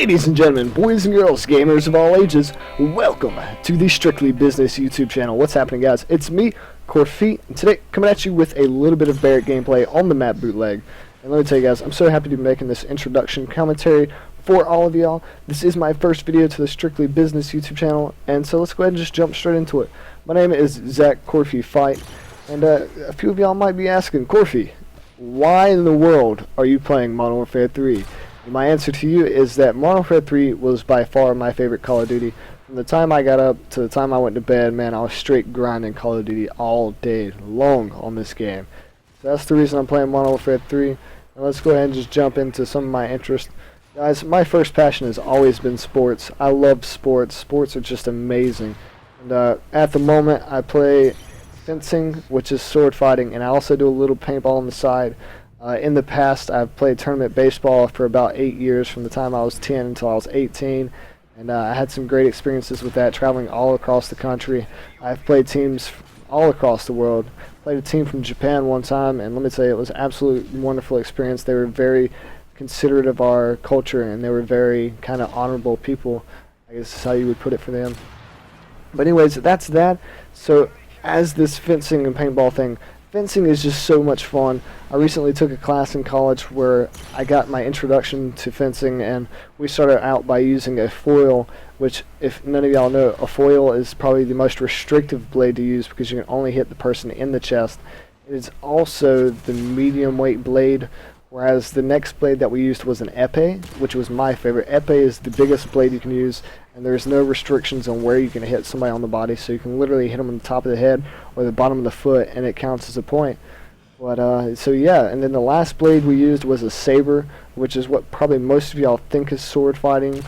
Ladies and gentlemen, boys and girls, gamers of all ages, welcome to the Strictly Business YouTube channel. What's happening, guys? It's me, Corfy, and today coming at you with a little bit of Barrett gameplay on the map bootleg. And let me tell you guys, I'm so happy to be making this introduction commentary for all of y'all. This is my first video to the Strictly Business YouTube channel, and so let's go ahead and just jump straight into it. My name is Zach Corfy Fight, and a few of y'all might be asking, Corfy, why in the world are you playing Modern Warfare 3? My answer to you is that Modern Warfare 3 was by far my favorite Call of Duty. From the time I got up to the time I went to bed, man, I was straight grinding Call of Duty all day long on this game. So that's the reason I'm playing Modern Warfare 3. And let's go ahead and just jump into some of my interests. Guys, my first passion has always been sports. I love sports. Sports are just amazing. And at the moment, I play fencing, which is sword fighting, and I also do a little paintball on the side. In the past, I've played tournament baseball for about 8 years, from the time I was 10 until I was 18, and I had some great experiences with that, traveling all across the country. I've played teams all across the world. Played a team from Japan one time, and let me tell you, it was an absolutely wonderful experience. They were very considerate of our culture, and they were very kind of honorable people, I guess is how you would put it for them. But anyways, that's that. So as this fencing and paintball thing, fencing is just so much fun. I recently took a class in college where I got my introduction to fencing, and we started out by using a foil, which, if none of y'all know, a foil is probably the most restrictive blade to use because you can only hit the person in the chest. It is also the medium weight blade, whereas the next blade that we used was an épée, which was my favorite. Épée is the biggest blade you can use, and there's no restrictions on where you can hit somebody on the body, so you can literally hit them on the top of the head or the bottom of the foot, and it counts as a point. But so yeah, and then the last blade we used was a saber, which is what probably most of y'all think is sword fighting,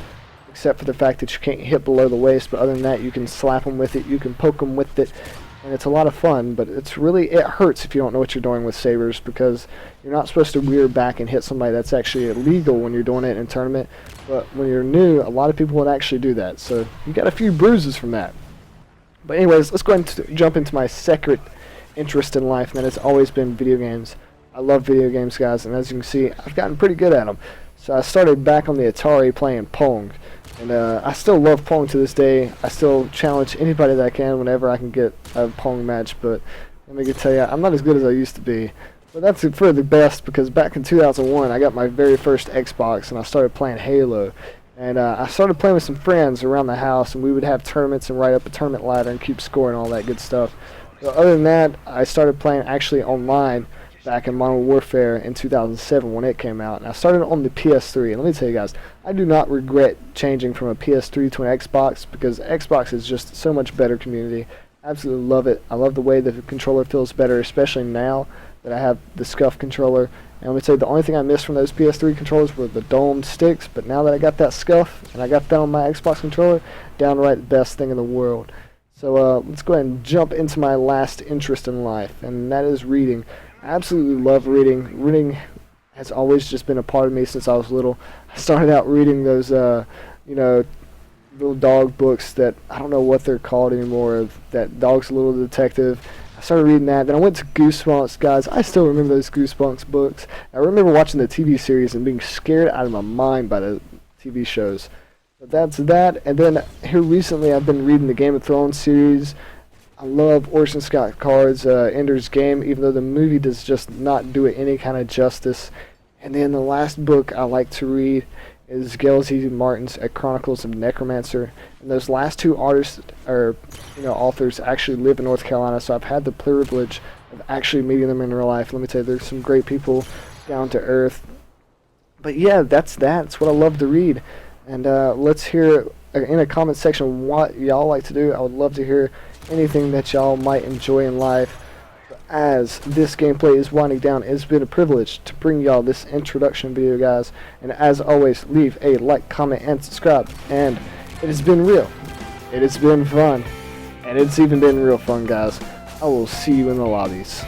except for the fact that you can't hit below the waist. But other than that, you can slap them with it, you can poke them with it, and it's a lot of fun. But it hurts if you don't know what you're doing with sabers, because you're not supposed to rear back and hit somebody. That's actually illegal when you're doing it in a tournament. But when you're new, a lot of people would actually do that, so you got a few bruises from that. But anyways, let's go ahead and jump into my second interest in life, and that has always been video games. I love video games, guys, and as you can see, I've gotten pretty good at them. So I started back on the Atari playing Pong, and I still love Pong to this day. I still challenge anybody that I can whenever I can get a Pong match, but let me tell you, I'm not as good as I used to be. But that's for the best, because back in 2001, I got my very first Xbox, and I started playing Halo. And I started playing with some friends around the house, and we would have tournaments and write up a tournament ladder and keep score and all that good stuff. But other than that, I started playing actually online back in Modern Warfare in 2007 when it came out. And I started on the PS3. And let me tell you guys, I do not regret changing from a PS3 to an Xbox, because Xbox is just so much better community. Absolutely love it. I love the way the controller feels better, especially now that I have the SCUF controller. And let me tell you, the only thing I missed from those PS3 controllers were the domed sticks, but now that I got that SCUF and I got that on my Xbox controller, downright the best thing in the world. So let's go ahead and jump into my last interest in life, and that is reading. I absolutely love reading. Reading has always just been a part of me since I was little. I started out reading those, you know, little dog books that I don't know what they're called anymore, that Dog's Little Detective. I started reading that, then I went to Goosebumps, guys. I still remember those Goosebumps books. I remember watching the TV series and being scared out of my mind by the TV shows. But that's that, and then here recently I've been reading the Game of Thrones series. I love Orson Scott Card's Ender's Game, even though the movie does just not do it any kind of justice. And then the last book I like to read is Gail Z. Martin's Chronicles of Necromancer. And those last two artists, or authors, actually live in North Carolina, so I've had the privilege of actually meeting them in real life. Let me tell you, there's some great people, down to earth. But yeah, that's that. It's what I love to read. And let's hear in a comment section what y'all like to do. I would love to hear anything that y'all might enjoy in life. As this gameplay is winding down, it's been a privilege to bring y'all this introduction video, guys. And as always, leave a like, comment, and subscribe. And it has been real. It has been fun. And it's even been real fun, guys. I will see you in the lobbies.